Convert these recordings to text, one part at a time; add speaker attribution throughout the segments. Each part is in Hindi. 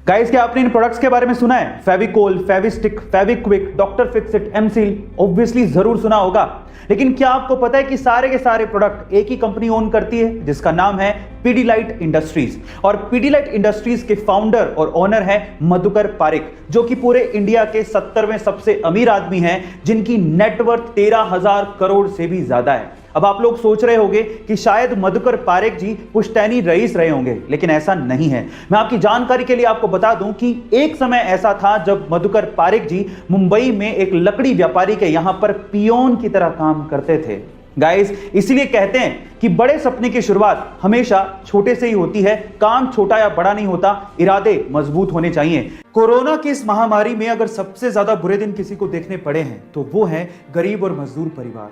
Speaker 1: गाइस, क्या आपने इन प्रोडक्ट्स के बारे में सुना है? Fevicol, Fevistick, Fevikwik, doctor Fixit, M seal, obviously जरूर सुना होगा। लेकिन क्या आपको पता है कि सारे के सारे प्रोडक्ट एक ही कंपनी ओन करती है, जिसका नाम है पीडीलाइट इंडस्ट्रीज। और पीडीलाइट इंडस्ट्रीज के फाउंडर और ओनर है मधुकर पारिक, जो कि पूरे इंडिया के 70वें सबसे अमीर आदमी हैं, जिनकी नेटवर्थ 13,000 करोड़ से भी ज्यादा है। अब आप लोग सोच रहे होंगे कि शायद मधुकर पारिक जी पुश्तैनी रईस रहे होंगे, लेकिन ऐसा नहीं है। मैं आपकी जानकारी के लिए आपको बता दूं कि एक समय ऐसा था जब मधुकर पारिक जी मुंबई में एक लकड़ी व्यापारी के यहां पर पियोन की तरह काम करते थे। गाइस, इसीलिए कहते हैं कि बड़े सपने की शुरुआत हमेशा छोटे से ही होती है। काम छोटा या बड़ा नहीं होता, इरादे मजबूत होने चाहिए। कोरोना की इस महामारी में अगर सबसे ज्यादा बुरे दिन किसी को देखने पड़े हैं तो वो है गरीब और मजदूर परिवार।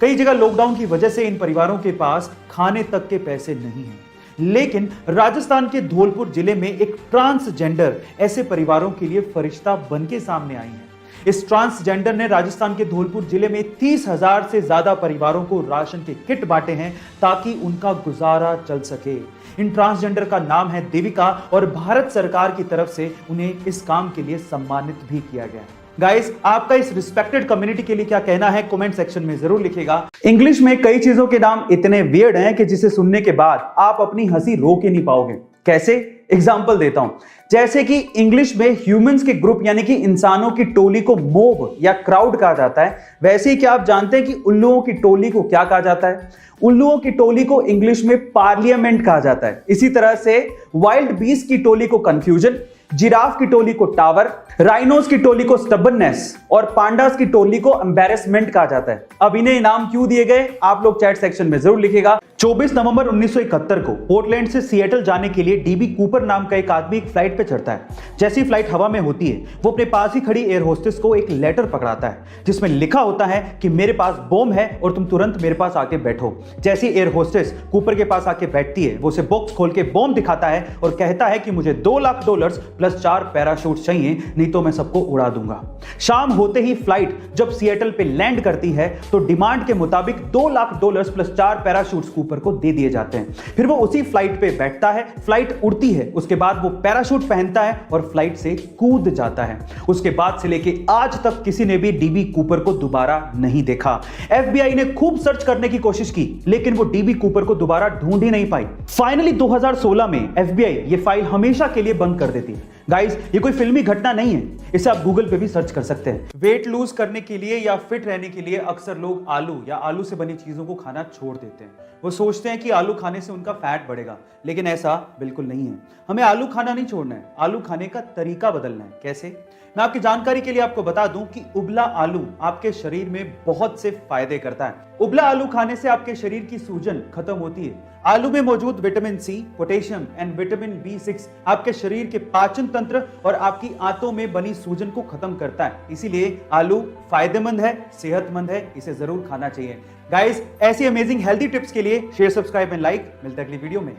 Speaker 1: कई जगह लॉकडाउन की वजह से इन परिवारों के पास खाने तक के पैसे नहीं हैं। लेकिन राजस्थान के धौलपुर जिले में एक ट्रांसजेंडर ऐसे परिवारों के लिए फरिश्ता बन के सामने आई है। इस ट्रांसजेंडर ने राजस्थान के धौलपुर जिले में 30,000 से ज्यादा परिवारों को राशन के किट बांटे हैं, ताकि उनका गुजारा चल सके। इन ट्रांसजेंडर का नाम है देविका और भारत सरकार की तरफ से उन्हें इस काम के लिए सम्मानित भी किया गया। गाइस, आपका इस रिस्पेक्टेड कम्युनिटी के लिए क्या कहना है कमेंट सेक्शन में जरूर लिखिएगा। इंग्लिश में कई चीजों के नाम इतने वियर्ड हैं कि जिसे सुनने के बाद आप अपनी हंसी रोक ही नहीं पाओगे। कैसे? एग्जाम्पल देता हूं। जैसे कि इंग्लिश में ह्यूमंस के ग्रुप यानी कि इंसानों की टोली को मोब या क्राउड कहा जाता है, वैसे ही क्या आप जानते हैं कि उल्लुओं की टोली को क्या कहा जाता है? उल्लुओं की टोली को इंग्लिश में पार्लियामेंट कहा जाता है। इसी तरह से वाइल्ड बीस्ट की टोली को कंफ्यूजन, जिराफ की टोली को टावर, राइनोस की टोली को स्टबननेस और पांडास की टोली को एम्बैरेसमेंट कहा जाता है। अब इन्हें इनाम क्यों दिए गए, आप लोग चैट सेक्शन में जरूर लिखिएगा। 24 नवंबर 1971 को पोर्टलैंड से सिएटल जाने के लिए डीबी कूपर नाम का एक आदमी एक फ्लाइट पे चढ़ता है। जैसी फ्लाइट हवा में होती है, वो अपने पास ही खड़ी एयर होस्टेस को एक लेटर पकड़ाता है, जिसमें लिखा होता है कि मेरे पास बॉम्ब है और तुम तुरंत मेरे पास आके बैठो। जैसी एयर होस्टेस कूपर के पास आके बैठती है, वो उसे बॉक्स खोल के बॉम्ब दिखाता है और कहता है कि मुझे $2 लाख प्लस 4 पैराशूट चाहिए, नहीं तो मैं सबको उड़ा दूंगा। शाम होते ही फ्लाइट जब सिएटल पे लैंड करती है तो डिमांड के मुताबिक $2 लाख प्लस 4 पैराशूट्स कूपर को दे दिए जाते हैं। फिर वो उसी फ्लाइट पे बैठता है, फ्लाइट उड़ती है, उसके बाद वो पैराशूट पहनता है और फ्लाइट से कूद जाता है। उसके बाद से लेके आज तक किसी ने भी डीबी कूपर को दोबारा नहीं देखा। एफबीआई ने खूब सर्च करने की कोशिश की, लेकिन वो डीबी कूपर को दोबारा ढूंढ ही नहीं पाई। फाइनली 2016 में एफबीआई ये फाइल हमेशा के लिए बंद कर देती है। गाइस, ये कोई फिल्मी घटना नहीं है, इसे आप गूगल पे भी सर्च कर सकते हैं। वेट लूज करने के लिए या फिट रहने के लिए अक्सर लोग आलू या आलू से बनी चीजों को खाना छोड़ देते हैं। वो सोचते हैं कि आलू खाने से उनका फैट बढ़ेगा, लेकिन ऐसा बिल्कुल नहीं है। हमें आलू खाना नहीं छोड़ना है, आलू खाने का तरीका बदलना है। कैसे? मैं आपकी जानकारी के लिए आपको बता दूं कि उबला आलू आपके शरीर में बहुत से फायदे करता है। उबला आलू खाने से आपके शरीर की सूजन खत्म होती है। आलू में मौजूद vitamin C, potassium and vitamin B6 आपके शरीर के पाचन तंत्र और आपकी आंतों में बनी सूजन को खत्म करता है। इसीलिए आलू फायदेमंद है, सेहतमंद है, इसे जरूर खाना चाहिए। गाइस, ऐसी अमेजिंग हेल्दी टिप्स के लिए शेयर, सब्सक्राइब एंड लाइक। मिलते हैं अगली वीडियो में।